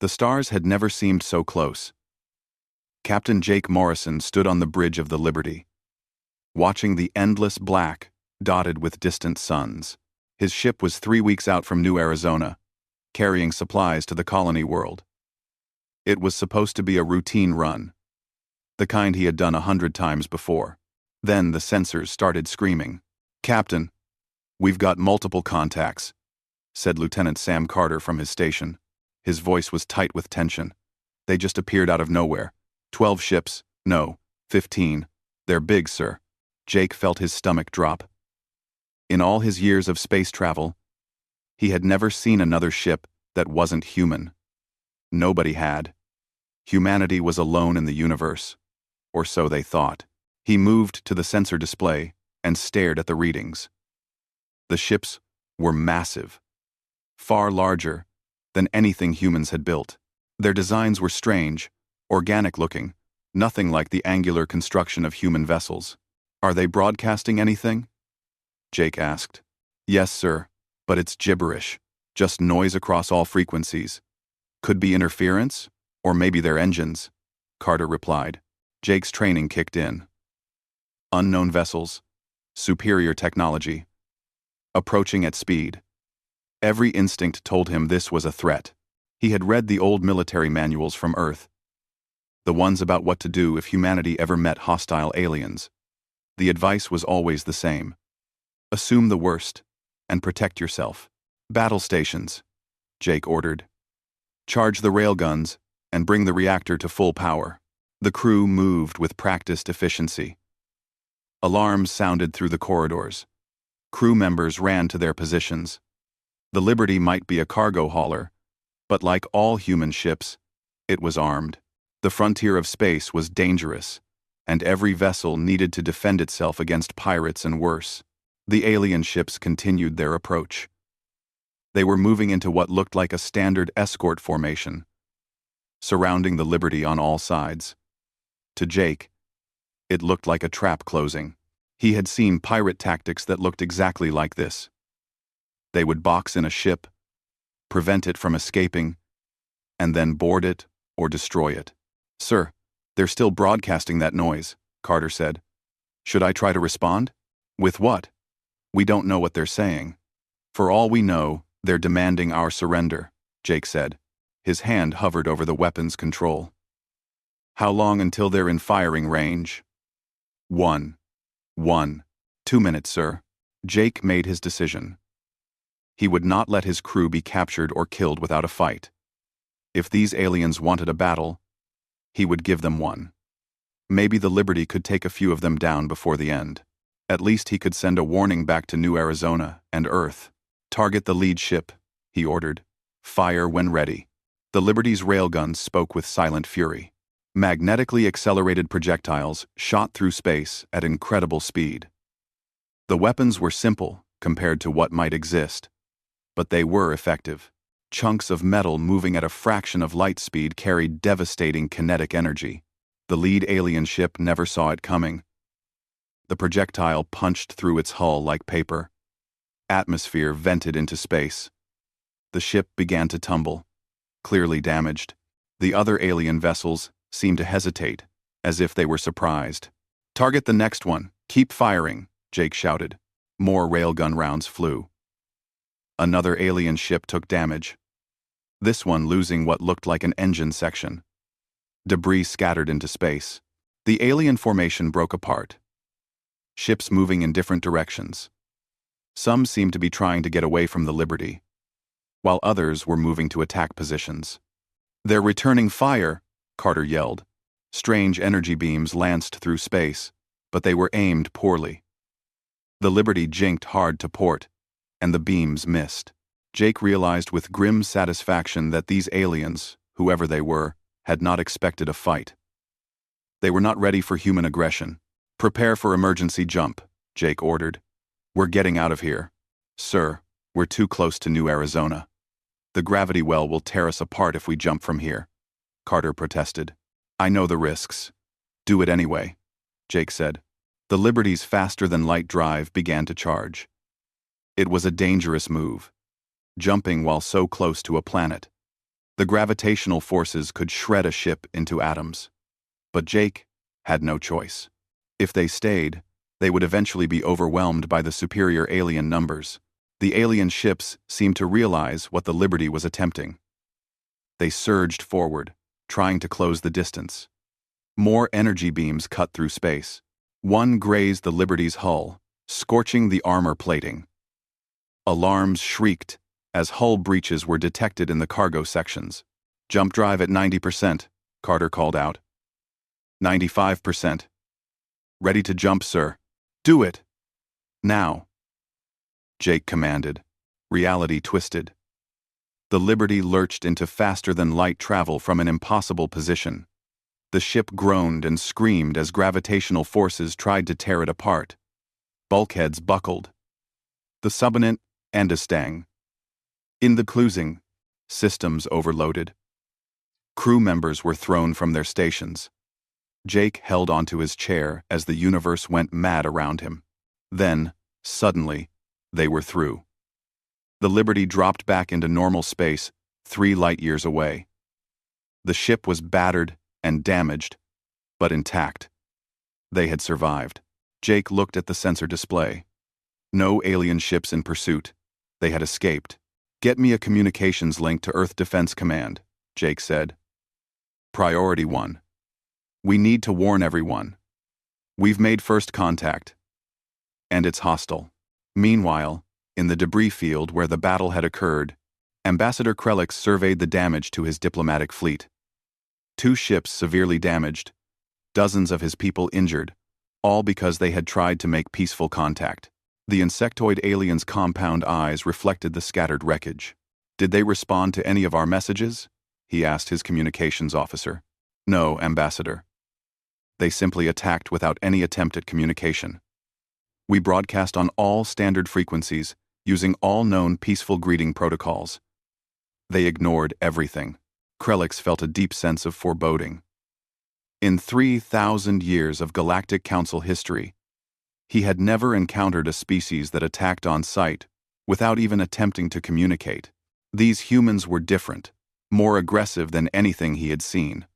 The stars had never seemed so close. Captain Jake Morrison stood on the bridge of the Liberty, watching the endless black, dotted with distant suns. His ship was 3 weeks out from New Arizona, carrying supplies to the colony world. It was supposed to be a routine run, the kind he had done 100 times before. Then the sensors started screaming. "Captain, we've got multiple contacts," said Lieutenant Sam Carter from his station. His voice was tight with tension. "They just appeared out of nowhere. 12 ships, no, 15. They're big, sir." Jake felt his stomach drop. In all his years of space travel, he had never seen another ship that wasn't human. Nobody had. Humanity was alone in the universe, or so they thought. He moved to the sensor display and stared at the readings. The ships were massive, far larger than anything humans had built. Their designs were strange, organic-looking, nothing like the angular construction of human vessels. "Are they broadcasting anything?" Jake asked. "Yes, sir, but it's gibberish, just noise across all frequencies. Could be interference, or maybe their engines," Carter replied. Jake's training kicked in. Unknown vessels, superior technology, approaching at speed. Every instinct told him this was a threat. He had read the old military manuals from Earth, the ones about what to do if humanity ever met hostile aliens. The advice was always the same. Assume the worst, and protect yourself. "Battle stations," Jake ordered. "Charge the railguns, and bring the reactor to full power." The crew moved with practiced efficiency. Alarms sounded through the corridors. Crew members ran to their positions. The Liberty might be a cargo hauler, but like all human ships, it was armed. The frontier of space was dangerous, and every vessel needed to defend itself against pirates and worse. The alien ships continued their approach. They were moving into what looked like a standard escort formation, surrounding the Liberty on all sides. To Jake, it looked like a trap closing. He had seen pirate tactics that looked exactly like this. They would box in a ship, prevent it from escaping, and then board it or destroy it. "Sir, they're still broadcasting that noise," Carter said. "Should I try to respond?" "With what?" "We don't know what they're saying. For all we know, they're demanding our surrender," Jake said. His hand hovered over the weapon's control. "How long until they're in firing range?" One. 2 minutes, sir." Jake made his decision. He would not let his crew be captured or killed without a fight. If these aliens wanted a battle, he would give them one. Maybe the Liberty could take a few of them down before the end. At least he could send a warning back to New Arizona and Earth. "Target the lead ship," he ordered. "Fire when ready." The Liberty's railguns spoke with silent fury. Magnetically accelerated projectiles shot through space at incredible speed. The weapons were simple compared to what might exist, but they were effective. Chunks of metal moving at a fraction of light speed carried devastating kinetic energy. The lead alien ship never saw it coming. The projectile punched through its hull like paper. Atmosphere vented into space. The ship began to tumble, clearly damaged. The other alien vessels seemed to hesitate, as if they were surprised. "Target the next one. Keep firing," Jake shouted. More railgun rounds flew. Another alien ship took damage, this one losing what looked like an engine section. Debris scattered into space. The alien formation broke apart, ships moving in different directions. Some seemed to be trying to get away from the Liberty, while others were moving to attack positions. "They're returning fire," Carter yelled. Strange energy beams lanced through space, but they were aimed poorly. The Liberty jinked hard to port, and the beams missed. Jake realized with grim satisfaction that these aliens, whoever they were, had not expected a fight. They were not ready for human aggression. "Prepare for emergency jump," Jake ordered. "We're getting out of here." "Sir, we're too close to New Arizona. The gravity well will tear us apart if we jump from here," Carter protested. "I know the risks. Do it anyway," Jake said. The Liberty's faster-than-light drive began to charge. It was a dangerous move, jumping while so close to a planet. The gravitational forces could shred a ship into atoms. But Jake had no choice. If they stayed, they would eventually be overwhelmed by the superior alien numbers. The alien ships seemed to realize what the Liberty was attempting. They surged forward, trying to close the distance. More energy beams cut through space. One grazed the Liberty's hull, scorching the armor plating. Alarms shrieked as hull breaches were detected in the cargo sections. "Jump drive at 90%, Carter called out. 95%. "Ready to jump, sir." "Do it! Now!" Jake commanded. Reality twisted. The Liberty lurched into faster-than-light travel from an impossible position. The ship groaned and screamed as gravitational forces tried to tear it apart. Bulkheads buckled. The subunit and a stang. In the closing, systems overloaded. Crew members were thrown from their stations. Jake held onto his chair as the universe went mad around him. Then, suddenly, they were through. The Liberty dropped back into normal space, 3 light-years away. The ship was battered and damaged, but intact. They had survived. Jake looked at the sensor display. No alien ships in pursuit. They had escaped. "Get me a communications link to Earth Defense Command," Jake said. "Priority 1. We need to warn everyone. We've made first contact. And it's hostile." Meanwhile, in the debris field where the battle had occurred, Ambassador Krelix surveyed the damage to his diplomatic fleet. 2 ships severely damaged, dozens of his people injured, all because they had tried to make peaceful contact. The insectoid aliens' compound eyes reflected the scattered wreckage. "Did they respond to any of our messages?" he asked his communications officer. "No, Ambassador. They simply attacked without any attempt at communication. We broadcast on all standard frequencies, using all known peaceful greeting protocols. They ignored everything." Krelix felt a deep sense of foreboding. In 3,000 years of Galactic Council history, he had never encountered a species that attacked on sight without even attempting to communicate. These humans were different, more aggressive than anything he had seen.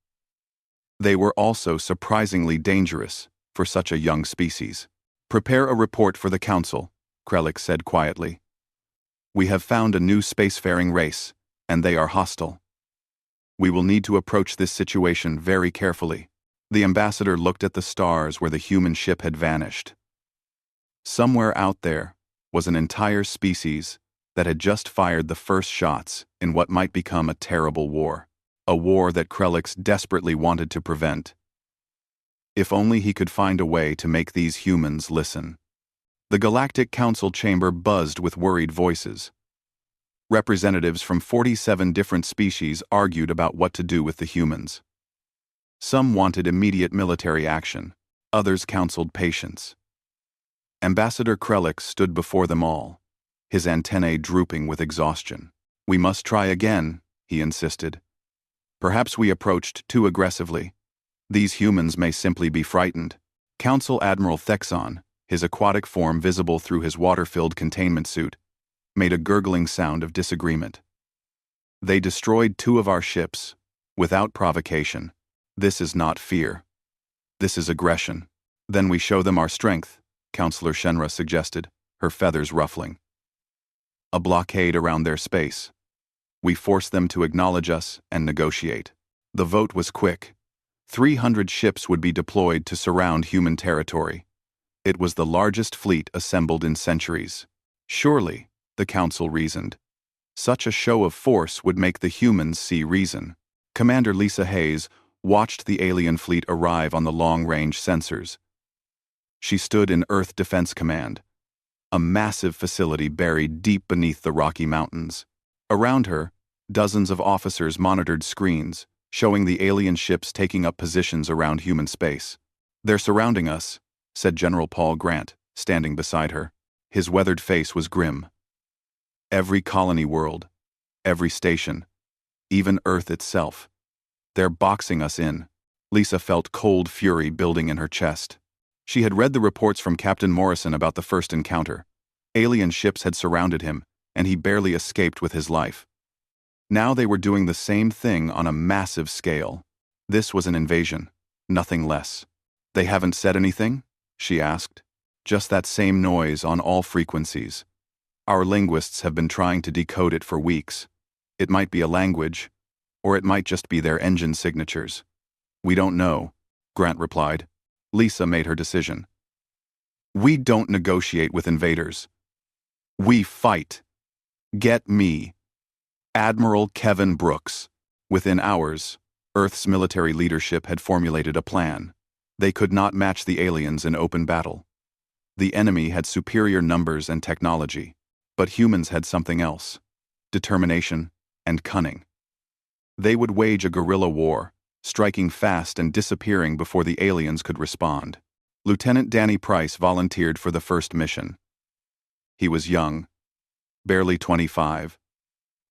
They were also surprisingly dangerous for such a young species. "Prepare a report for the Council," Krelix said quietly. "We have found a new spacefaring race, and they are hostile. We will need to approach this situation very carefully." The ambassador looked at the stars where the human ship had vanished. Somewhere out there was an entire species that had just fired the first shots in what might become a terrible war. A war that Krelix desperately wanted to prevent. If only he could find a way to make these humans listen. The Galactic Council chamber buzzed with worried voices. Representatives from 47 different species argued about what to do with the humans. Some wanted immediate military action, others counseled patience. Ambassador Krelix stood before them all, his antennae drooping with exhaustion. "We must try again," he insisted. "Perhaps we approached too aggressively. These humans may simply be frightened." Council Admiral Thexon, his aquatic form visible through his water-filled containment suit, made a gurgling sound of disagreement. "They destroyed 2 of our ships, without provocation. This is not fear. This is aggression." "Then we show them our strength," Counselor Shenra suggested, her feathers ruffling. "A blockade around their space. We force them to acknowledge us and negotiate." The vote was quick. 300 ships would be deployed to surround human territory. It was the largest fleet assembled in centuries. Surely, the Council reasoned, such a show of force would make the humans see reason. Commander Lisa Hayes watched the alien fleet arrive on the long-range sensors. She stood in Earth Defense Command, a massive facility buried deep beneath the Rocky Mountains. Around her, dozens of officers monitored screens, showing the alien ships taking up positions around human space. "They're surrounding us," said General Paul Grant, standing beside her. His weathered face was grim. "Every colony world, every station, even Earth itself. They're boxing us in." Lisa felt cold fury building in her chest. She had read the reports from Captain Morrison about the first encounter. Alien ships had surrounded him, and he barely escaped with his life. Now they were doing the same thing on a massive scale. This was an invasion, nothing less. "They haven't said anything?" she asked. "Just that same noise on all frequencies. Our linguists have been trying to decode it for weeks. It might be a language, or it might just be their engine signatures. We don't know," Grant replied. Lisa made her decision. "We don't negotiate with invaders. We fight. Get me. Admiral Kevin Brooks." Within hours, Earth's military leadership had formulated a plan. They could not match the aliens in open battle. The enemy had superior numbers and technology, but humans had something else: determination and cunning. They would wage a guerrilla war, striking fast and disappearing before the aliens could respond. Lieutenant Danny Price volunteered for the first mission. He was young, barely 25,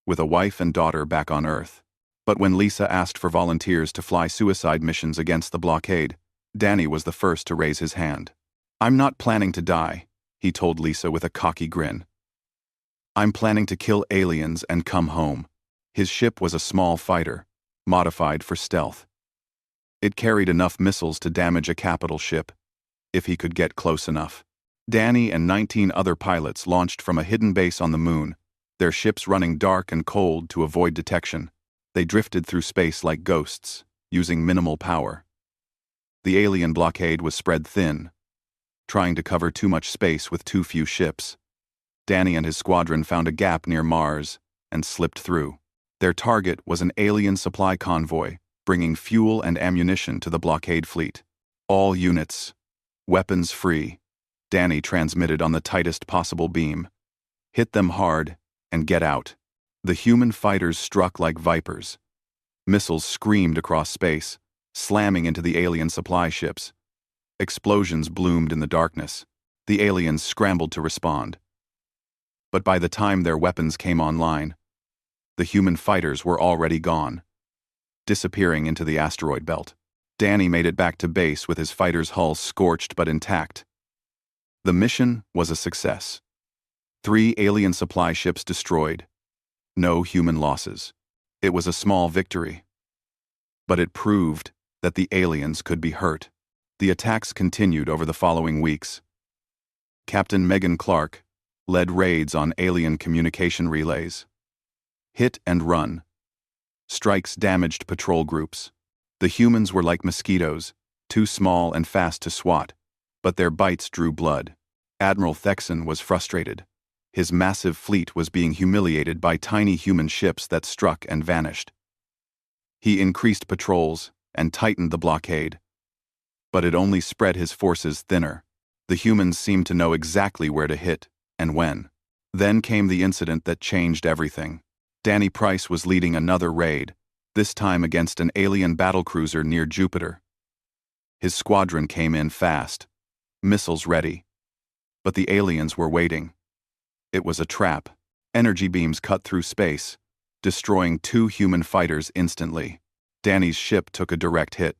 with a wife and daughter back on Earth. But when Lisa asked for volunteers to fly suicide missions against the blockade, Danny was the first to raise his hand. "I'm not planning to die," he told Lisa with a cocky grin. "I'm planning to kill aliens and come home." His ship was a small fighter, modified for stealth. It carried enough missiles to damage a capital ship, if he could get close enough. Danny and 19 other pilots launched from a hidden base on the moon, their ships running dark and cold to avoid detection. They drifted through space like ghosts, using minimal power. The alien blockade was spread thin, trying to cover too much space with too few ships. Danny and his squadron found a gap near Mars and slipped through. Their target was an alien supply convoy, bringing fuel and ammunition to the blockade fleet. "All units, weapons free," Danny transmitted on the tightest possible beam. "Hit them hard and get out." The human fighters struck like vipers. Missiles screamed across space, slamming into the alien supply ships. Explosions bloomed in the darkness. The aliens scrambled to respond. But by the time their weapons came online, the human fighters were already gone, disappearing into the asteroid belt. Danny made it back to base with his fighter's hull scorched but intact. The mission was a success. 3 alien supply ships destroyed. No human losses. It was a small victory. But it proved that the aliens could be hurt. The attacks continued over the following weeks. Captain Megan Clark led raids on alien communication relays. Hit and run. Strikes damaged patrol groups. The humans were like mosquitoes, too small and fast to swat, but their bites drew blood. Admiral Thexan was frustrated. His massive fleet was being humiliated by tiny human ships that struck and vanished. He increased patrols and tightened the blockade. But it only spread his forces thinner. The humans seemed to know exactly where to hit and when. Then came the incident that changed everything. Danny Price was leading another raid, this time against an alien battlecruiser near Jupiter. His squadron came in fast, missiles ready. But the aliens were waiting. It was a trap. Energy beams cut through space, destroying 2 human fighters instantly. Danny's ship took a direct hit.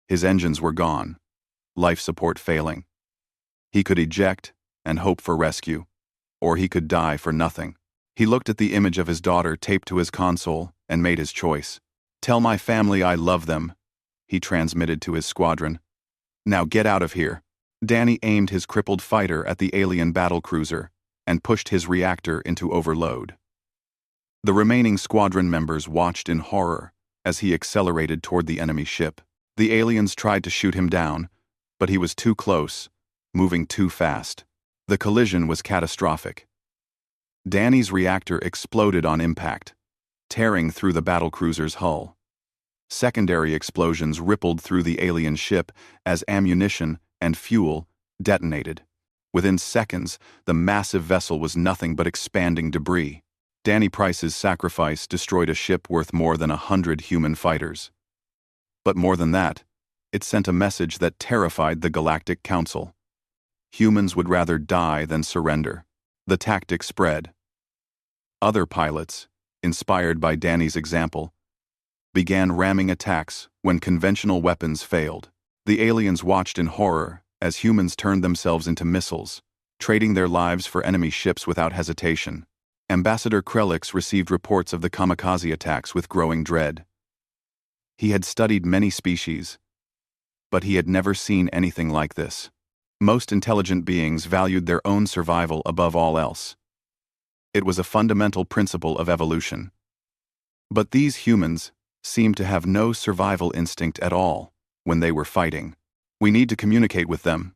His engines were gone, life support failing. He could eject and hope for rescue, or he could die for nothing. He looked at the image of his daughter taped to his console and made his choice. "Tell my family I love them," he transmitted to his squadron. "Now get out of here." Danny aimed his crippled fighter at the alien battlecruiser and pushed his reactor into overload. The remaining squadron members watched in horror as he accelerated toward the enemy ship. The aliens tried to shoot him down, but he was too close, moving too fast. The collision was catastrophic. Danny's reactor exploded on impact, tearing through the battlecruiser's hull. Secondary explosions rippled through the alien ship as ammunition and fuel detonated. Within seconds, the massive vessel was nothing but expanding debris. Danny Price's sacrifice destroyed a ship worth more than 100 human fighters. But more than that, it sent a message that terrified the Galactic Council. Humans would rather die than surrender. The tactic spread. Other pilots, inspired by Danny's example, began ramming attacks when conventional weapons failed. The aliens watched in horror as humans turned themselves into missiles, trading their lives for enemy ships without hesitation. Ambassador Krelix received reports of the kamikaze attacks with growing dread. He had studied many species, but he had never seen anything like this. Most intelligent beings valued their own survival above all else. It was a fundamental principle of evolution. But these humans seemed to have no survival instinct at all when they were fighting. "We need to communicate with them,"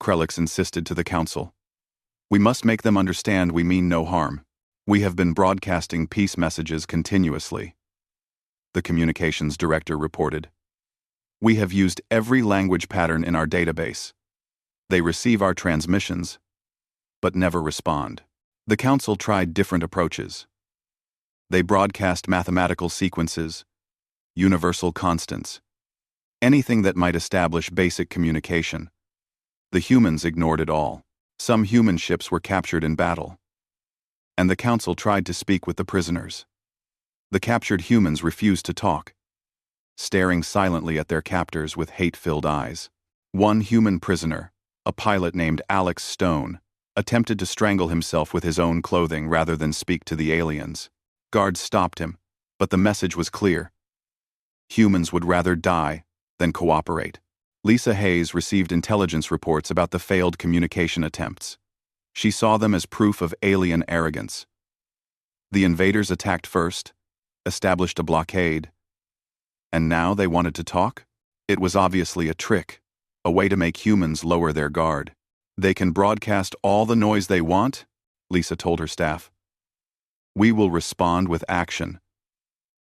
Krelix insisted to the council. "We must make them understand we mean no harm. We have been broadcasting peace messages continuously," the communications director reported. "We have used every language pattern in our database. They receive our transmissions, but never respond." The council tried different approaches. They broadcast mathematical sequences, universal constants, anything that might establish basic communication. The humans ignored it all. Some human ships were captured in battle, and the council tried to speak with the prisoners. The captured humans refused to talk, staring silently at their captors with hate-filled eyes. One human prisoner, a pilot named Alex Stone, attempted to strangle himself with his own clothing rather than speak to the aliens. Guards stopped him, but the message was clear. Humans would rather die than cooperate. Lisa Hayes received intelligence reports about the failed communication attempts. She saw them as proof of alien arrogance. The invaders attacked first, established a blockade, and now they wanted to talk? It was obviously a trick, a way to make humans lower their guard. "They can broadcast all the noise they want," Lisa told her staff. "We will respond with action.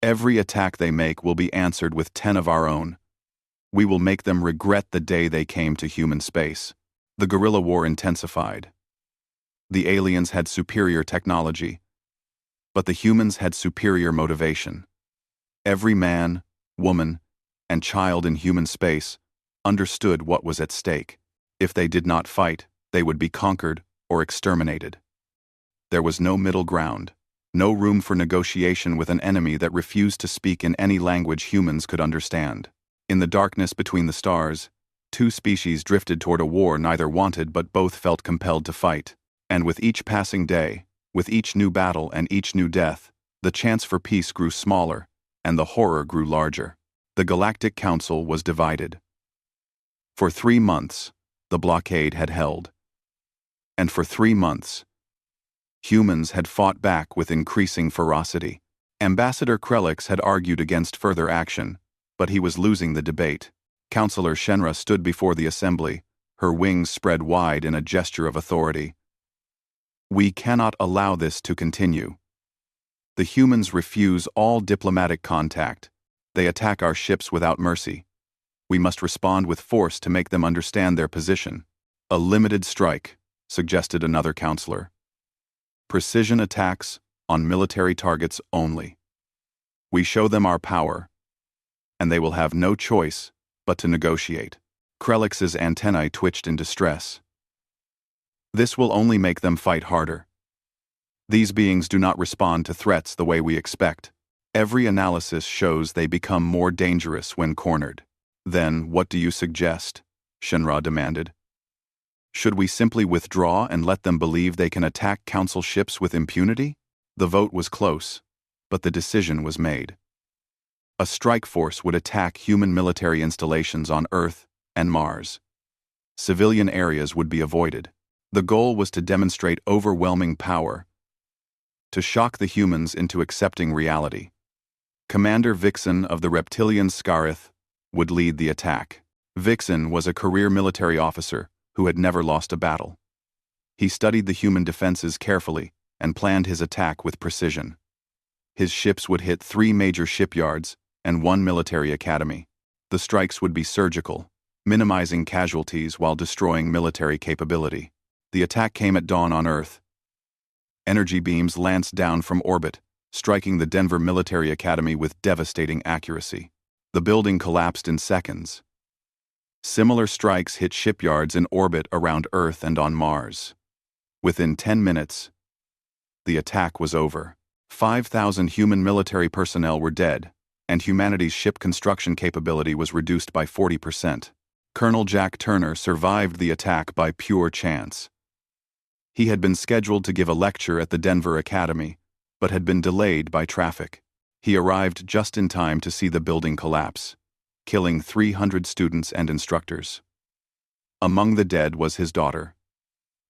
Every attack they make will be answered with 10 of our own. We will make them regret the day they came to human space." The guerrilla war intensified. The aliens had superior technology, but the humans had superior motivation. Every man, woman, and child in human space understood what was at stake. If they did not fight, they would be conquered or exterminated. There was no middle ground, no room for negotiation with an enemy that refused to speak in any language humans could understand. In the darkness between the stars, two species drifted toward a war neither wanted but both felt compelled to fight. And with each passing day, with each new battle and each new death, the chance for peace grew smaller, and the horror grew larger. The Galactic Council was divided. For 3 months, the blockade had held. And for 3 months, humans had fought back with increasing ferocity. Ambassador Krelix had argued against further action, but he was losing the debate. Councillor Shenra stood before the assembly, her wings spread wide in a gesture of authority. "We cannot allow this to continue. The humans refuse all diplomatic contact. They attack our ships without mercy. We must respond with force to make them understand their position." "A limited strike," suggested another councillor. "Precision attacks on military targets only. We show them our power, and they will have no choice but to negotiate." Krelix's antennae twitched in distress. "This will only make them fight harder. These beings do not respond to threats the way we expect. Every analysis shows they become more dangerous when cornered." "Then what do you suggest?" Shenra demanded. "Should we simply withdraw and let them believe they can attack council ships with impunity?" The vote was close, but the decision was made. A strike force would attack human military installations on Earth and Mars. Civilian areas would be avoided. The goal was to demonstrate overwhelming power, to shock the humans into accepting reality. Commander Vixen of the reptilian Scarith would lead the attack. Vixen was a career military officer who had never lost a battle. He studied the human defenses carefully and planned his attack with precision. His ships would hit 3 major shipyards and 1 military academy. The strikes would be surgical, minimizing casualties while destroying military capability. The attack came at dawn on Earth. Energy beams lanced down from orbit, striking the Denver Military Academy with devastating accuracy. The building collapsed in seconds. Similar strikes hit shipyards in orbit around Earth and on Mars. Within 10 minutes, the attack was over. 5,000 human military personnel were dead, and humanity's ship construction capability was reduced by 40%. Colonel Jack Turner survived the attack by pure chance. He had been scheduled to give a lecture at the Denver Academy, but had been delayed by traffic. He arrived just in time to see the building collapse, killing 300 students and instructors. Among the dead was his daughter,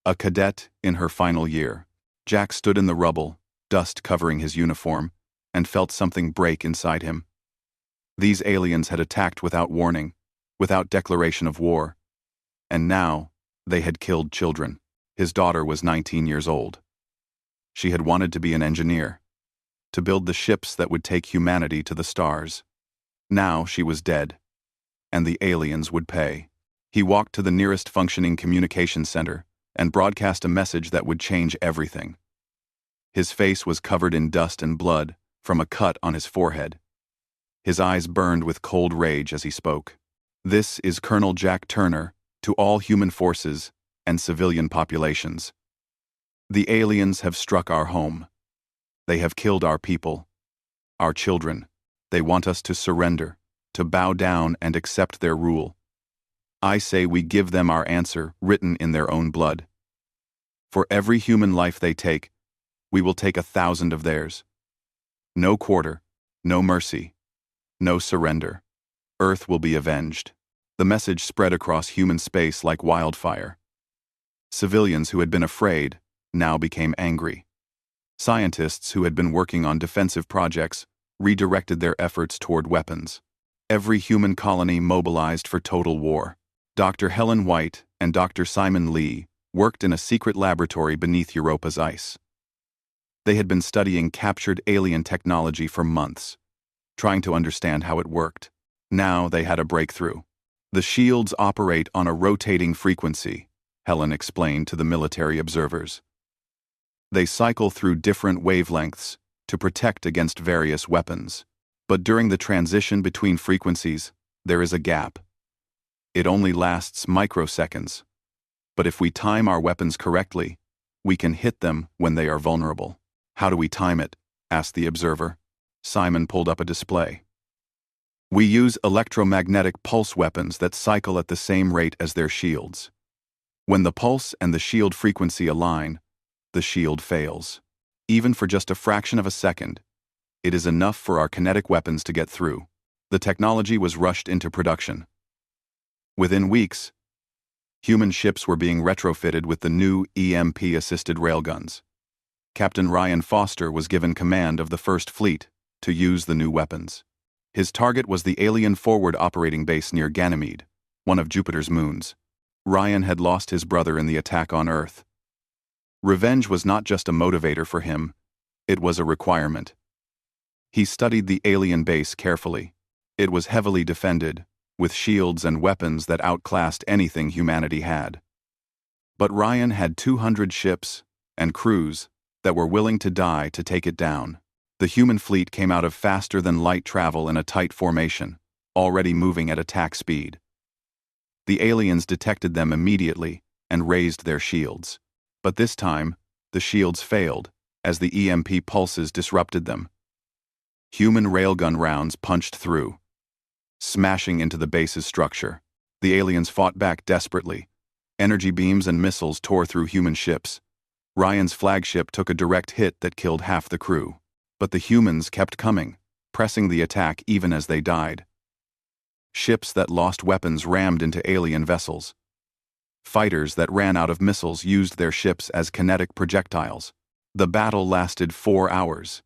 a cadet in her final year. Jack stood in the rubble, dust covering his uniform, and felt something break inside him. These aliens had attacked without warning, without declaration of war, and now they had killed children. His daughter was 19 years old. She had wanted to be an engineer, to build the ships that would take humanity to the stars. Now she was dead, and the aliens would pay. He walked to the nearest functioning communication center and broadcast a message that would change everything. His face was covered in dust and blood from a cut on his forehead. His eyes burned with cold rage as he spoke. "This is Colonel Jack Turner to all human forces and civilian populations. The aliens have struck our home. They have killed our people, our children. They want us to surrender, to bow down and accept their rule. I say we give them our answer written in their own blood. For every human life they take, we will take 1,000 of theirs. No quarter, no mercy, no surrender. Earth will be avenged." The message spread across human space like wildfire. Civilians who had been afraid now became angry. Scientists who had been working on defensive projects redirected their efforts toward weapons. Every human colony mobilized for total war. Dr. Helen White and Dr. Simon Lee worked in a secret laboratory beneath Europa's ice. They had been studying captured alien technology for months, trying to understand how it worked. Now they had a breakthrough. "The shields operate on a rotating frequency," Helen explained to the military observers. "They cycle through different wavelengths to protect against various weapons. But during the transition between frequencies, there is a gap. It only lasts microseconds. But if we time our weapons correctly, we can hit them when they are vulnerable." "How do we time it?" asked the observer. Simon pulled up a display. "We use electromagnetic pulse weapons that cycle at the same rate as their shields. When the pulse and the shield frequency align, the shield fails. Even for just a fraction of a second, it is enough for our kinetic weapons to get through." The technology was rushed into production. Within weeks, human ships were being retrofitted with the new EMP-assisted railguns. Captain Ryan Foster was given command of the First Fleet to use the new weapons. His target was the alien forward operating base near Ganymede, one of Jupiter's moons. Ryan had lost his brother in the attack on Earth. Revenge was not just a motivator for him, it was a requirement. He studied the alien base carefully. It was heavily defended, with shields and weapons that outclassed anything humanity had. But Ryan had 200 ships and crews that were willing to die to take it down. The human fleet came out of faster-than-light travel in a tight formation, already moving at attack speed. The aliens detected them immediately and raised their shields. But this time, the shields failed, as the EMP pulses disrupted them. Human railgun rounds punched through, smashing into the base's structure. The aliens fought back desperately. Energy beams and missiles tore through human ships. Ryan's flagship took a direct hit that killed half the crew. But the humans kept coming, pressing the attack even as they died. Ships that lost weapons rammed into alien vessels. Fighters that ran out of missiles used their ships as kinetic projectiles. The battle lasted 4 hours.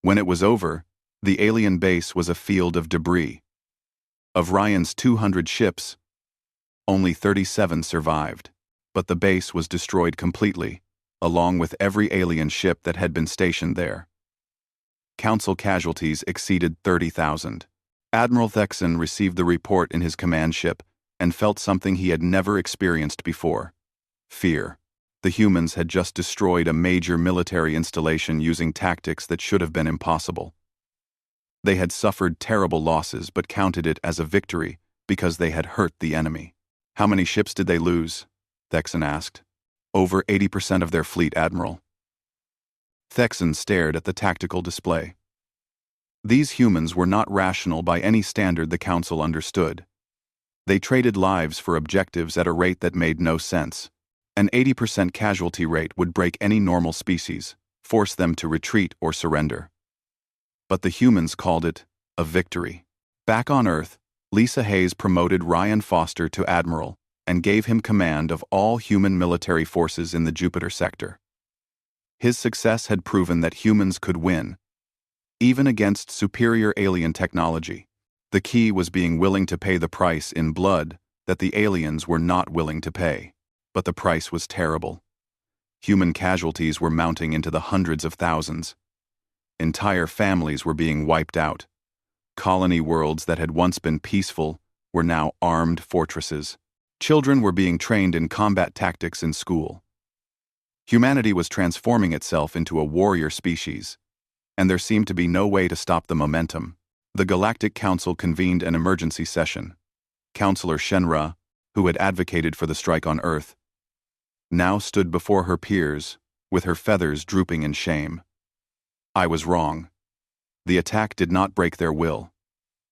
When it was over, the alien base was a field of debris. Of Ryan's 200 ships, only 37 survived. But the base was destroyed completely, along with every alien ship that had been stationed there. Council casualties exceeded 30,000. Admiral Thexan received the report in his command ship and felt something he had never experienced before: fear. The humans had just destroyed a major military installation using tactics that should have been impossible. They had suffered terrible losses but counted it as a victory because they had hurt the enemy. "How many ships did they lose?" Thexan asked. "Over 80% of their fleet, Admiral." Thexan stared at the tactical display. These humans were not rational by any standard the Council understood. They traded lives for objectives at a rate that made no sense. An 80% casualty rate would break any normal species, force them to retreat or surrender. But the humans called it a victory. Back on Earth, Lisa Hayes promoted Ryan Foster to Admiral and gave him command of all human military forces in the Jupiter sector. His success had proven that humans could win, even against superior alien technology. The key was being willing to pay the price in blood that the aliens were not willing to pay. But the price was terrible. Human casualties were mounting into the hundreds of thousands. Entire families were being wiped out. Colony worlds that had once been peaceful were now armed fortresses. Children were being trained in combat tactics in school. Humanity was transforming itself into a warrior species, and there seemed to be no way to stop the momentum. The Galactic Council convened an emergency session. Counselor Shenra, who had advocated for the strike on Earth, now stood before her peers, with her feathers drooping in shame. I was wrong. The attack did not break their will.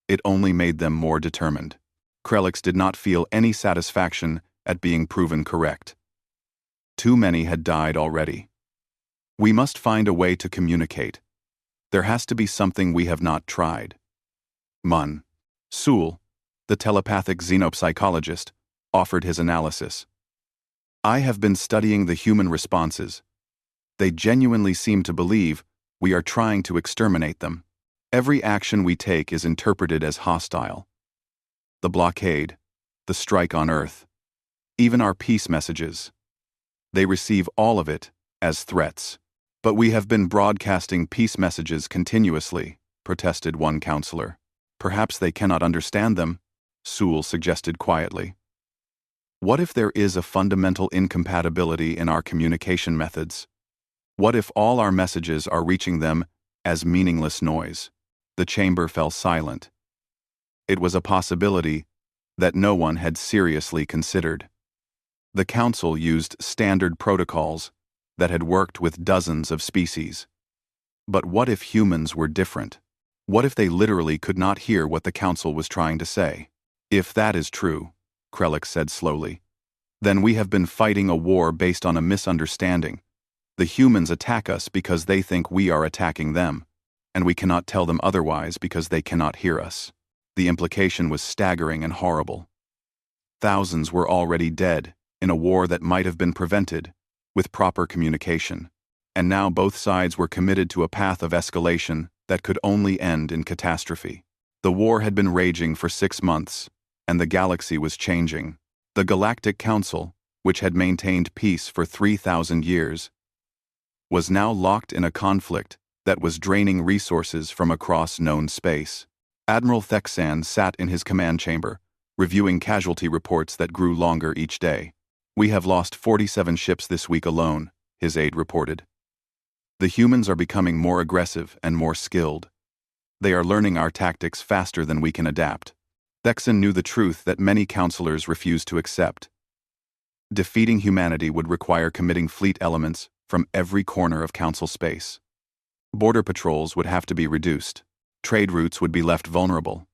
It only made them more determined. Krellix did not feel any satisfaction at being proven correct. Too many had died already. We must find a way to communicate. There has to be something we have not tried. Mun Sul, the telepathic xenopsychologist, offered his analysis. I have been studying the human responses. They genuinely seem to believe we are trying to exterminate them. Every action we take is interpreted as hostile. The blockade, the strike on Earth, even our peace messages. They receive all of it as threats. But we have been broadcasting peace messages continuously, protested one counselor. Perhaps they cannot understand them, Sul suggested quietly. What if there is a fundamental incompatibility in our communication methods? What if all our messages are reaching them as meaningless noise? The chamber fell silent. It was a possibility that no one had seriously considered. The council used standard protocols that had worked with dozens of species. But what if humans were different? What if they literally could not hear what the council was trying to say? If that is true, Krellix said slowly, then we have been fighting a war based on a misunderstanding. The humans attack us because they think we are attacking them, and we cannot tell them otherwise because they cannot hear us. The implication was staggering and horrible. Thousands were already dead in a war that might have been prevented with proper communication, and now both sides were committed to a path of escalation that could only end in catastrophe. The war had been raging for 6 months, and the galaxy was changing. The Galactic Council, which had maintained peace for 3,000 years, was now locked in a conflict that was draining resources from across known space. Admiral Thexan sat in his command chamber, reviewing casualty reports that grew longer each day. We have lost 47 ships this week alone, his aide reported. The humans are becoming more aggressive and more skilled. They are learning our tactics faster than we can adapt. Thexan knew the truth that many counselors refused to accept. Defeating humanity would require committing fleet elements from every corner of council space. Border patrols would have to be reduced. Trade routes would be left vulnerable.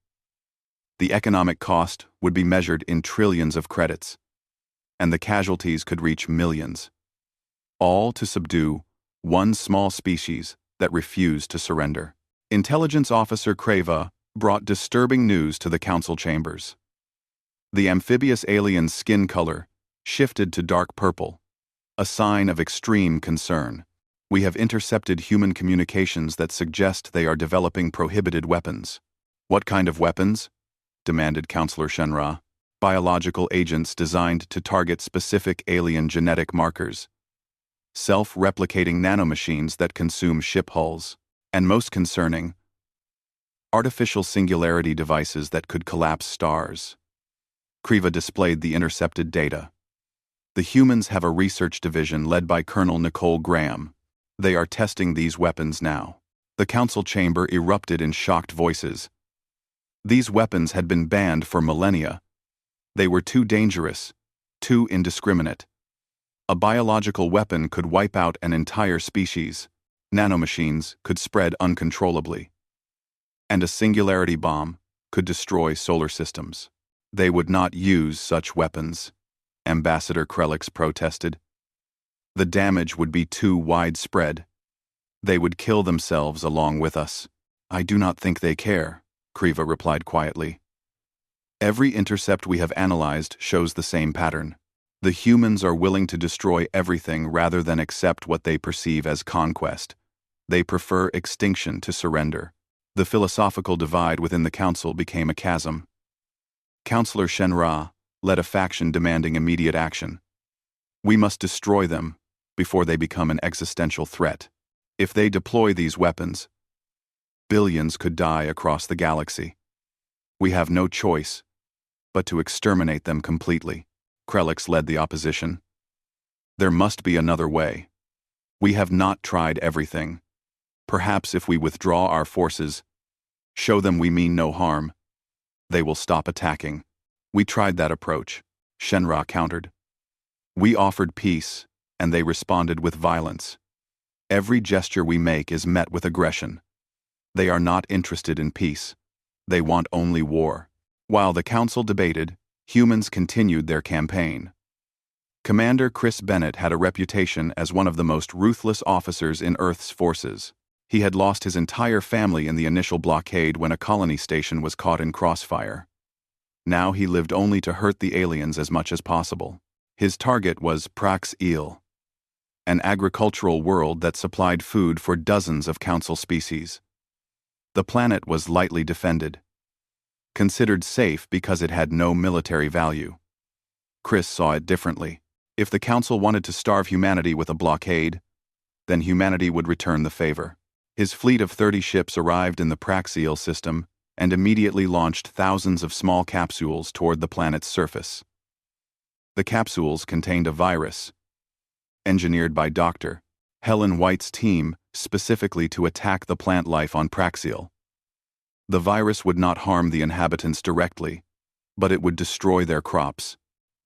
The economic cost would be measured in trillions of credits, and the casualties could reach millions. All to subdue one small species that refused to surrender. Intelligence Officer Creva brought disturbing news to the council chambers. The amphibious alien's skin color shifted to dark purple, a sign of extreme concern. We have intercepted human communications that suggest they are developing prohibited weapons. What kind of weapons? Demanded Counselor Shenra. Biological agents designed to target specific alien genetic markers. Self-replicating nanomachines that consume ship hulls. And most concerning, artificial singularity devices that could collapse stars. Creva displayed the intercepted data. The humans have a research division led by Colonel Nicole Graham. They are testing these weapons now. The council chamber erupted in shocked voices. These weapons had been banned for millennia. They were too dangerous, too indiscriminate. A biological weapon could wipe out an entire species. Nanomachines could spread uncontrollably. And a singularity bomb could destroy solar systems. They would not use such weapons, Ambassador Krellix protested. The damage would be too widespread. They would kill themselves along with us. I do not think they care, Kriva replied quietly. Every intercept we have analyzed shows the same pattern. The humans are willing to destroy everything rather than accept what they perceive as conquest. They prefer extinction to surrender. The philosophical divide within the council became a chasm. Councillor Shenra led a faction demanding immediate action. We must destroy them before they become an existential threat. If they deploy these weapons, billions could die across the galaxy. We have no choice but to exterminate them completely. Krelix led the opposition. There must be another way. We have not tried everything. Perhaps if we withdraw our forces, show them we mean no harm, they will stop attacking. We tried that approach, Shenra countered. We offered peace, and they responded with violence. Every gesture we make is met with aggression. They are not interested in peace. They want only war. While the council debated, humans continued their campaign. Commander Chris Bennett had a reputation as one of the most ruthless officers in Earth's forces. He had lost his entire family in the initial blockade when a colony station was caught in crossfire. Now he lived only to hurt the aliens as much as possible. His target was Prax-Il, an agricultural world that supplied food for dozens of council species. The planet was lightly defended, considered safe because it had no military value. Chris saw it differently. If the council wanted to starve humanity with a blockade, then humanity would return the favor. His fleet of 30 ships arrived in the Prax-Il system and immediately launched thousands of small capsules toward the planet's surface. The capsules contained a virus, engineered by Dr. Helen White's team specifically to attack the plant life on Prax-Il. The virus would not harm the inhabitants directly, but it would destroy their crops.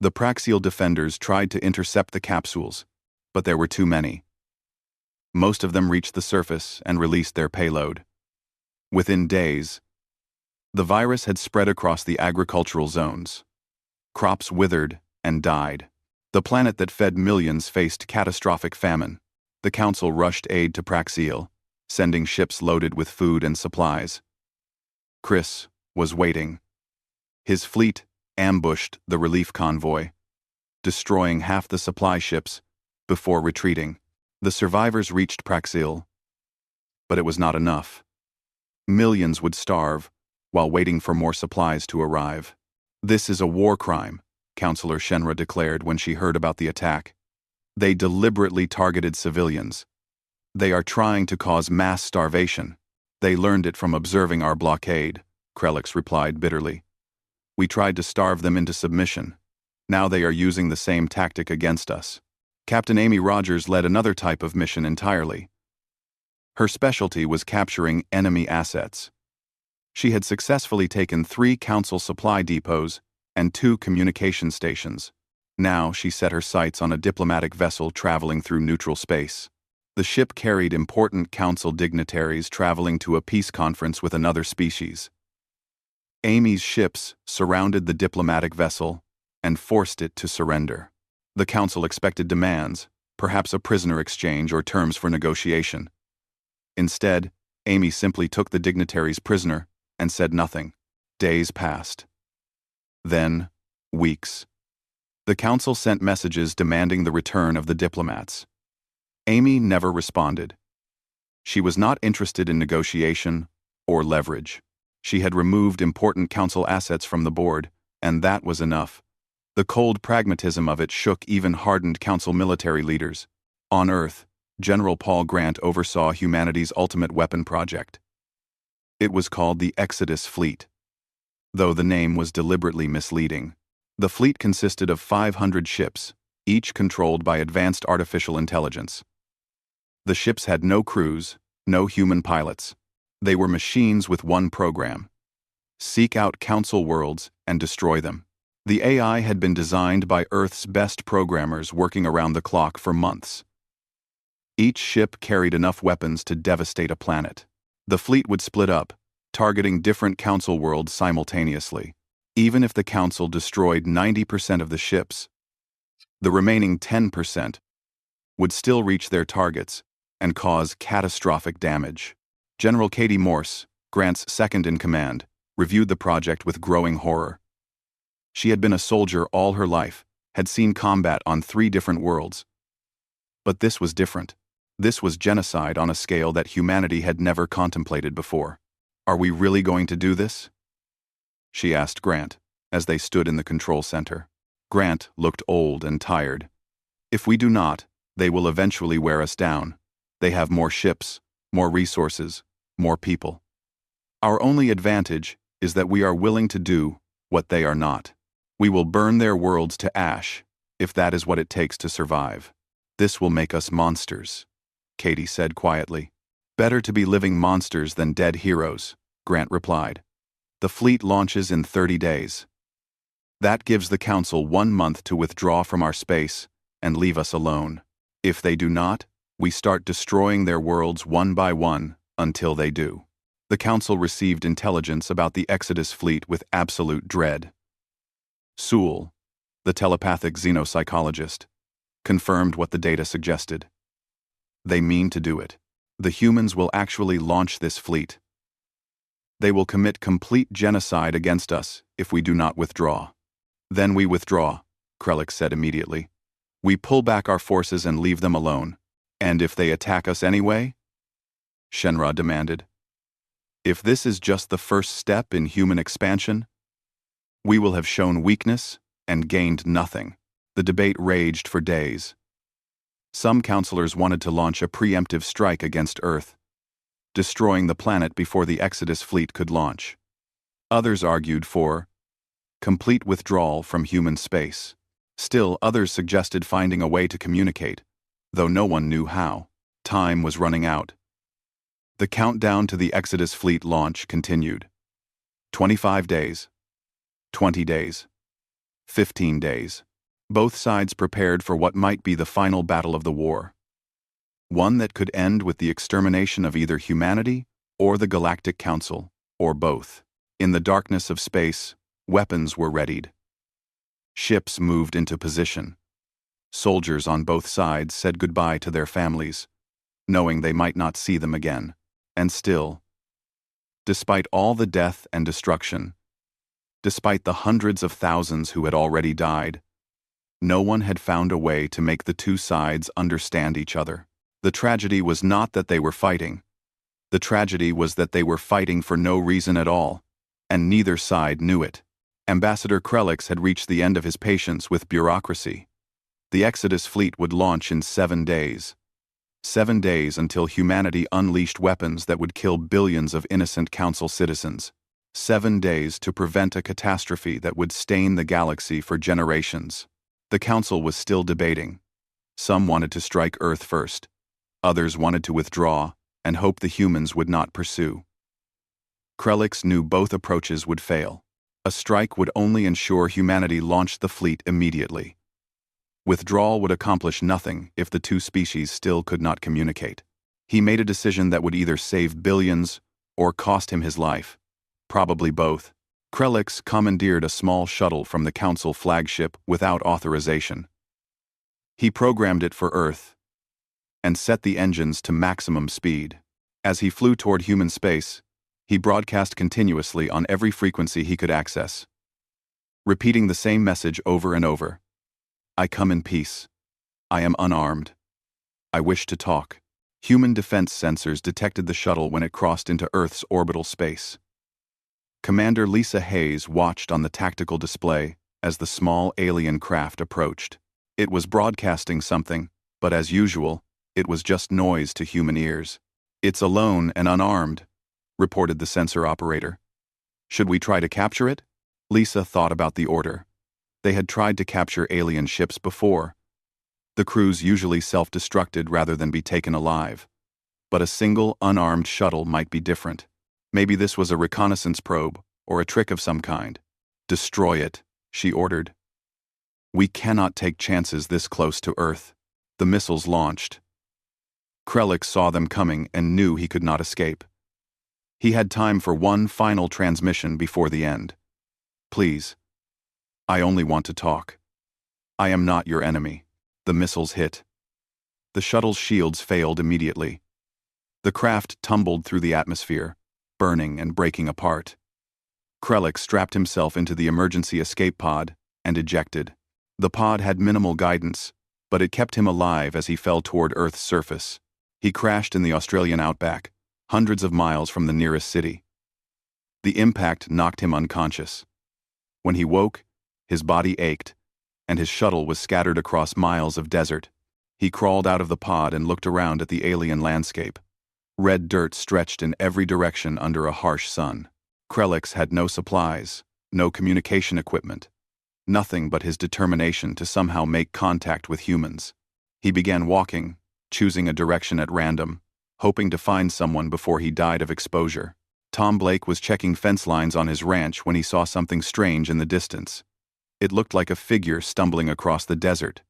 The Prax-Il defenders tried to intercept the capsules, but there were too many. Most of them reached the surface and released their payload. Within days, the virus had spread across the agricultural zones. Crops withered and died. The planet that fed millions faced catastrophic famine. The council rushed aid to Prax-Il, sending ships loaded with food and supplies. Chris was waiting. His fleet ambushed the relief convoy, destroying half the supply ships before retreating. The survivors reached Prax-Il, but it was not enough. Millions would starve while waiting for more supplies to arrive. This is a war crime, Councillor Shenra declared when she heard about the attack. They deliberately targeted civilians. They are trying to cause mass starvation. They learned it from observing our blockade, Krelix replied bitterly. We tried to starve them into submission. Now they are using the same tactic against us. Captain Amy Rogers led another type of mission entirely. Her specialty was capturing enemy assets. She had successfully taken 3 council supply depots and 2 communication stations. Now she set her sights on a diplomatic vessel traveling through neutral space. The ship carried important council dignitaries traveling to a peace conference with another species. Amy's ships surrounded the diplomatic vessel and forced it to surrender. The council expected demands, perhaps a prisoner exchange or terms for negotiation. Instead, Amy simply took the dignitaries prisoner and said nothing. Days passed. Then, weeks. The council sent messages demanding the return of the diplomats. Amy never responded. She was not interested in negotiation or leverage. She had removed important council assets from the board, and that was enough. The cold pragmatism of it shook even hardened council military leaders. On Earth, General Paul Grant oversaw humanity's ultimate weapon project. It was called the Exodus Fleet, though the name was deliberately misleading. The fleet consisted of 500 ships, each controlled by advanced artificial intelligence. The ships had no crews, no human pilots. They were machines with one program: seek out council worlds and destroy them. The AI had been designed by Earth's best programmers working around the clock for months. Each ship carried enough weapons to devastate a planet. The fleet would split up, targeting different council worlds simultaneously. Even if the council destroyed 90% of the ships, the remaining 10% would still reach their targets and cause catastrophic damage. General Katie Morse, Grant's second-in-command, reviewed the project with growing horror. She had been a soldier all her life, had seen combat on 3 different worlds. But this was different. This was genocide on a scale that humanity had never contemplated before. "Are we really going to do this?" she asked Grant, as they stood in the control center. Grant looked old and tired. "If we do not, they will eventually wear us down. They have more ships, more resources, more people. Our only advantage is that we are willing to do what they are not. We will burn their worlds to ash, if that is what it takes to survive. This will make us monsters," Katie said quietly. "Better to be living monsters than dead heroes," Grant replied. "The fleet launches in 30 days. That gives the Council 1 month to withdraw from our space and leave us alone. If they do not, we start destroying their worlds one by one until they do." The Council received intelligence about the Exodus fleet with absolute dread. Sewell, the telepathic xenopsychologist, confirmed what the data suggested. "They mean to do it. The humans will actually launch this fleet. They will commit complete genocide against us if we do not withdraw." "Then we withdraw," Krellick said immediately. "We pull back our forces and leave them alone." "And if they attack us anyway?" Shenra demanded. "If this is just the first step in human expansion, we will have shown weakness and gained nothing." The debate raged for days. Some counselors wanted to launch a preemptive strike against Earth, destroying the planet before the Exodus fleet could launch. Others argued for complete withdrawal from human space. Still, others suggested finding a way to communicate, though no one knew how. Time was running out. The countdown to the Exodus fleet launch continued. 25 days. 20 days. 15 days. Both sides prepared for what might be the final battle of the war. One that could end with the extermination of either humanity or the Galactic Council, or both. In the darkness of space, weapons were readied. Ships moved into position. Soldiers on both sides said goodbye to their families, knowing they might not see them again. And still, despite all the death and destruction, despite the hundreds of thousands who had already died, no one had found a way to make the two sides understand each other. The tragedy was not that they were fighting. The tragedy was that they were fighting for no reason at all, and neither side knew it. Ambassador Krellick had reached the end of his patience with bureaucracy. The Exodus fleet would launch in 7 days. 7 days until humanity unleashed weapons that would kill billions of innocent Council citizens. 7 days to prevent a catastrophe that would stain the galaxy for generations. The Council was still debating. Some wanted to strike Earth first. Others wanted to withdraw and hope the humans would not pursue. Krellick knew both approaches would fail. A strike would only ensure humanity launched the fleet immediately. Withdrawal would accomplish nothing if the two species still could not communicate. He made a decision that would either save billions or cost him his life. Probably both. Krellick commandeered a small shuttle from the Council flagship without authorization. He programmed it for Earth and set the engines to maximum speed. As he flew toward human space, he broadcast continuously on every frequency he could access, repeating the same message over and over. "I come in peace. I am unarmed. I wish to talk." Human defense sensors detected the shuttle when it crossed into Earth's orbital space. Commander Lisa Hayes watched on the tactical display as the small alien craft approached. It was broadcasting something, but as usual, it was just noise to human ears. "It's alone and unarmed," reported the sensor operator. "Should we try to capture it?" Lisa thought about the order. They had tried to capture alien ships before. The crews usually self-destructed rather than be taken alive. But a single, unarmed shuttle might be different. Maybe this was a reconnaissance probe, or a trick of some kind. "Destroy it," she ordered. "We cannot take chances this close to Earth." The missiles launched. Krellick saw them coming and knew he could not escape. He had time for one final transmission before the end. "Please. I only want to talk. I am not your enemy." The missiles hit. The shuttle's shields failed immediately. The craft tumbled through the atmosphere, burning and breaking apart. Krelix strapped himself into the emergency escape pod and ejected. The pod had minimal guidance, but it kept him alive as he fell toward Earth's surface. He crashed in the Australian outback, hundreds of miles from the nearest city. The impact knocked him unconscious. When he woke, his body ached, and his shuttle was scattered across miles of desert. He crawled out of the pod and looked around at the alien landscape. Red dirt stretched in every direction under a harsh sun. Krelix had no supplies, no communication equipment, nothing but his determination to somehow make contact with humans. He began walking, choosing a direction at random, hoping to find someone before he died of exposure. Tom Blake was checking fence lines on his ranch when he saw something strange in the distance. It looked like a figure stumbling across the desert,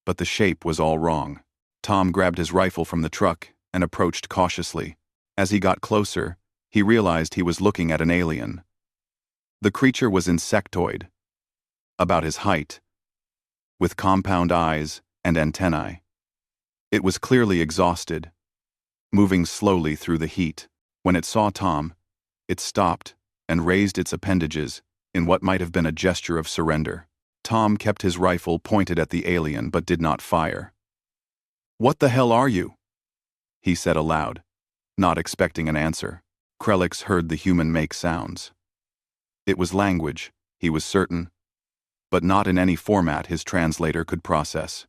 but the shape was all wrong. Tom grabbed his rifle from the truck and approached cautiously. As he got closer, he realized he was looking at an alien. The creature was insectoid, about his height, with compound eyes and antennae. It was clearly exhausted, moving slowly through the heat. When it saw Tom, it stopped and raised its appendages in what might have been a gesture of surrender. Tom kept his rifle pointed at the alien but did not fire. "What the hell are you?" he said aloud, not expecting an answer. Krelix heard the human make sounds. It was language, he was certain, but not in any format his translator could process.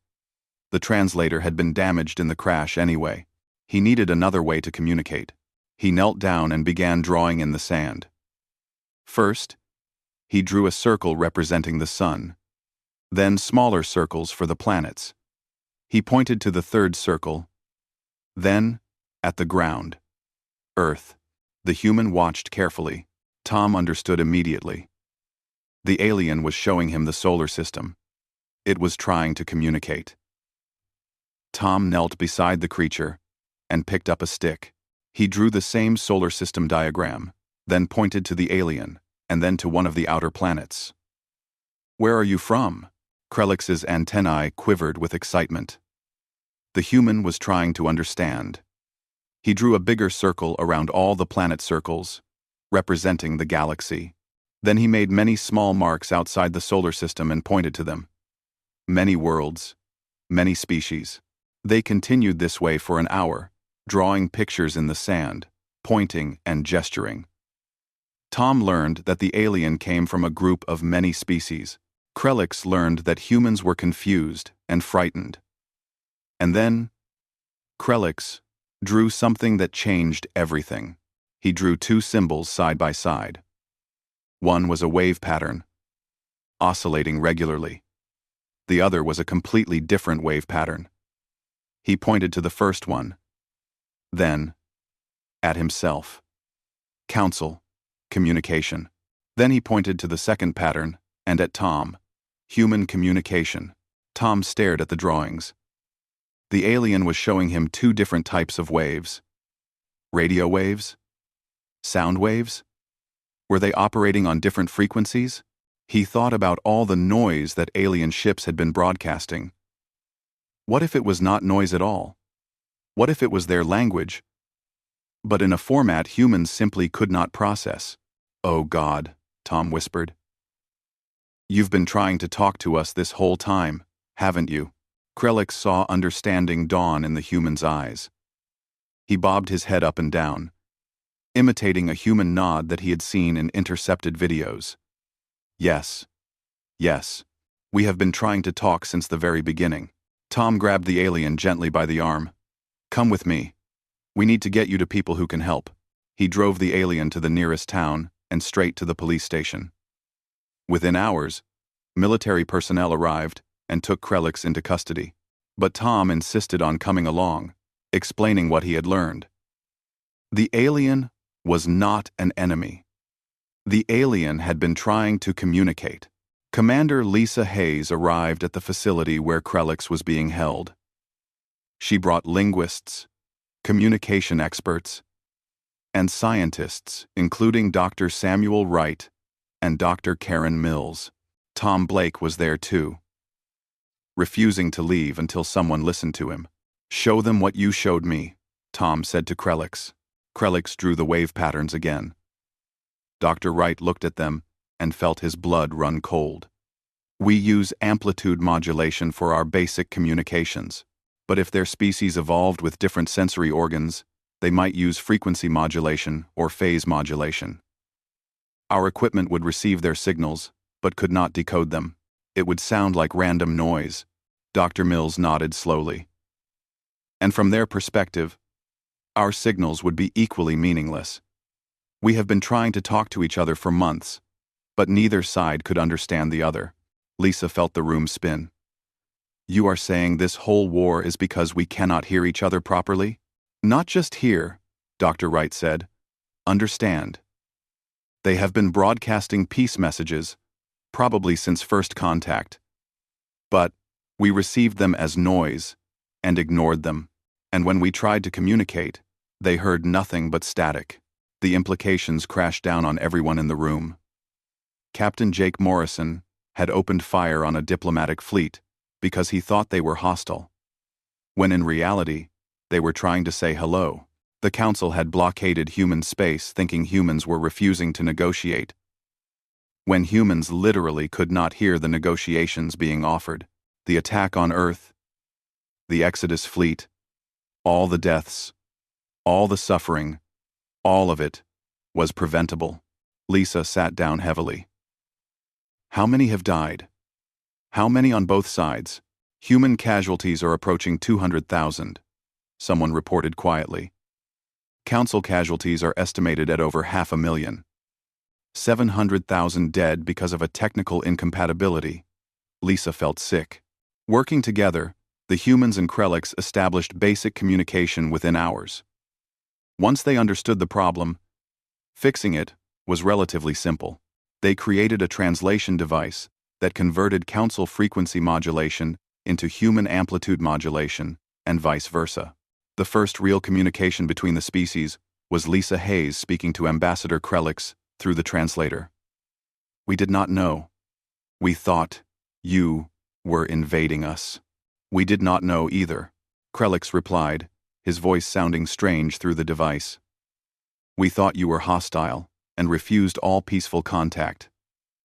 The translator had been damaged in the crash anyway. He needed another way to communicate. He knelt down and began drawing in the sand. First, he drew a circle representing the sun, then smaller circles for the planets. He pointed to the third circle, then at the ground, Earth. The human watched carefully. Tom understood immediately. The alien was showing him the solar system. It was trying to communicate. Tom knelt beside the creature and picked up a stick. He drew the same solar system diagram, then pointed to the alien, and then to one of the outer planets. "Where are you from?" Krelix's antennae quivered with excitement. The human was trying to understand. He drew a bigger circle around all the planet circles, representing the galaxy. Then he made many small marks outside the solar system and pointed to them. Many worlds, many species. They continued this way for an hour, drawing pictures in the sand, pointing and gesturing. Tom learned that the alien came from a group of many species. Krelix learned that humans were confused and frightened. And then, Krelix drew something that changed everything. He drew two symbols side by side. One was a wave pattern, oscillating regularly. The other was a completely different wave pattern. He pointed to the first one, then at himself. Counsel, communication. Then he pointed to the second pattern and at Tom. Human communication. Tom stared at the drawings. The alien was showing him two different types of waves. Radio waves? Sound waves? Were they operating on different frequencies? He thought about all the noise that alien ships had been broadcasting. What if it was not noise at all? What if it was their language, but in a format humans simply could not process? "Oh God," Tom whispered. "You've been trying to talk to us this whole time, haven't you?" Krelix saw understanding dawn in the human's eyes. He bobbed his head up and down, imitating a human nod that he had seen in intercepted videos. "Yes. Yes. We have been trying to talk since the very beginning." Tom grabbed the alien gently by the arm. "Come with me. We need to get you to people who can help." He drove the alien to the nearest town and straight to the police station. Within hours, military personnel arrived and took Krelix into custody. But Tom insisted on coming along, explaining what he had learned. The alien was not an enemy. The alien had been trying to communicate. Commander Lisa Hayes arrived at the facility where Krelix was being held. She brought linguists, communication experts, and scientists, including Dr. Samuel Wright and Dr. Karen Mills. Tom Blake was there too, refusing to leave until someone listened to him. "Show them what you showed me," Tom said to Krelix. Krelix drew the wave patterns again. Dr. Wright looked at them and felt his blood run cold. "We use amplitude modulation for our basic communications, but if their species evolved with different sensory organs, they might use frequency modulation or phase modulation. Our equipment would receive their signals, but could not decode them. It would sound like random noise." Dr. Mills nodded slowly. "And from their perspective, our signals would be equally meaningless. We have been trying to talk to each other for months, but neither side could understand the other." Lisa felt the room spin. "You are saying this whole war is because we cannot hear each other properly?" "Not just hear," Dr. Wright said. "Understand. They have been broadcasting peace messages, probably since first contact. But we received them as noise and ignored them. And when we tried to communicate, they heard nothing but static." The implications crashed down on everyone in the room. Captain Jake Morrison had opened fire on a diplomatic fleet because he thought they were hostile, when in reality, they were trying to say hello. The Council had blockaded human space thinking humans were refusing to negotiate, when humans literally could not hear the negotiations being offered. The attack on Earth, the Exodus fleet, all the deaths, all the suffering, all of it was preventable. Lisa sat down heavily. "How many have died? How many on both sides?" "Human casualties are approaching 200,000, someone reported quietly. "Council casualties are estimated at over 500,000. 700,000 dead because of a technical incompatibility." Lisa felt sick. Working together, the humans and Krelix established basic communication within hours. Once they understood the problem, fixing it was relatively simple. They created a translation device that converted Council frequency modulation into human amplitude modulation, and vice versa. The first real communication between the species was Lisa Hayes speaking to Ambassador Krelix through the translator. "We did not know. We thought you were invading us." "We did not know either," Krelix replied, his voice sounding strange through the device. "We thought you were hostile and refused all peaceful contact.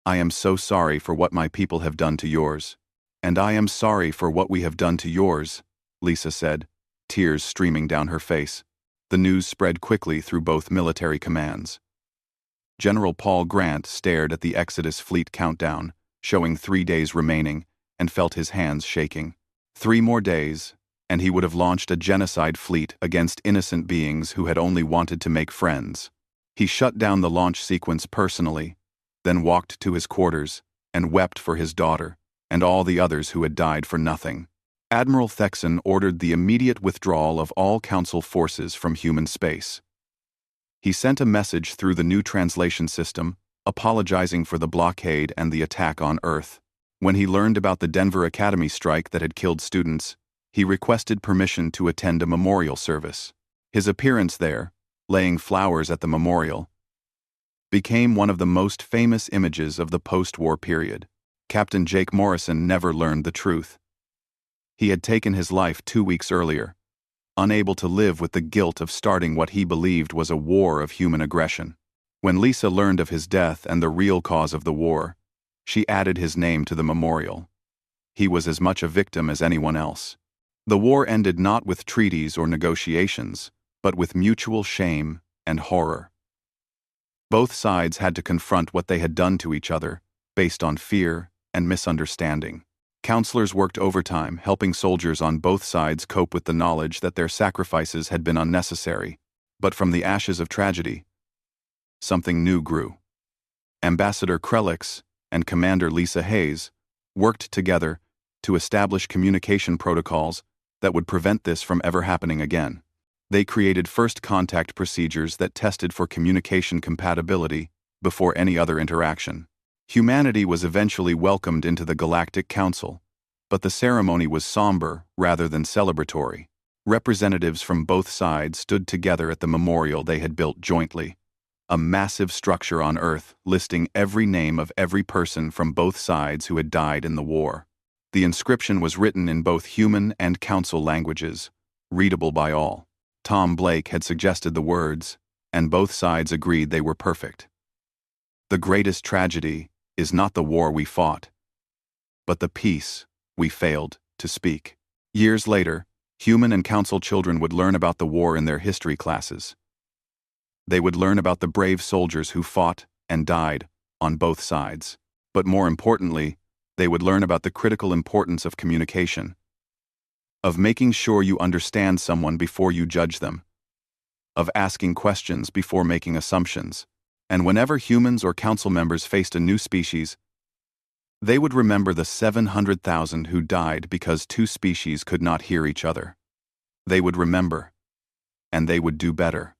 I am so sorry for what my people have done to yours." "And I am sorry for what we have done to yours," Lisa said, tears streaming down her face. The news spread quickly through both military commands. General Paul Grant stared at the Exodus fleet countdown, showing 3 days remaining, and felt his hands shaking. 3 more days, and he would have launched a genocide fleet against innocent beings who had only wanted to make friends. He shut down the launch sequence personally, then walked to his quarters and wept for his daughter and all the others who had died for nothing. Admiral Thexan ordered the immediate withdrawal of all Council forces from human space. He sent a message through the new translation system, apologizing for the blockade and the attack on Earth. When he learned about the Denver Academy strike that had killed students, he requested permission to attend a memorial service. His appearance there, laying flowers at the memorial, became one of the most famous images of the post-war period. Captain Jake Morrison never learned the truth. He had taken his life 2 weeks earlier, unable to live with the guilt of starting what he believed was a war of human aggression. When Lisa learned of his death and the real cause of the war, she added his name to the memorial. He was as much a victim as anyone else. The war ended not with treaties or negotiations, but with mutual shame and horror. Both sides had to confront what they had done to each other, based on fear and misunderstanding. Counselors worked overtime, helping soldiers on both sides cope with the knowledge that their sacrifices had been unnecessary. But from the ashes of tragedy, something new grew. Ambassador Krelix and Commander Lisa Hayes worked together to establish communication protocols that would prevent this from ever happening again. They created first contact procedures that tested for communication compatibility before any other interaction. Humanity was eventually welcomed into the Galactic Council, but the ceremony was somber rather than celebratory. Representatives from both sides stood together at the memorial they had built jointly, a massive structure on Earth listing every name of every person from both sides who had died in the war. The inscription was written in both human and Council languages, readable by all. Tom Blake had suggested the words, and both sides agreed they were perfect. The greatest tragedy is not the war we fought, but the peace we failed to speak. Years later, human and council children would learn about the war in their history classes. They would learn about the brave soldiers who fought and died on both sides. But more importantly, they would learn about the critical importance of communication, of making sure you understand someone before you judge them, of asking questions before making assumptions. And whenever humans or council members faced a new species, they would remember the 700,000 who died because two species could not hear each other. They would remember, and they would do better.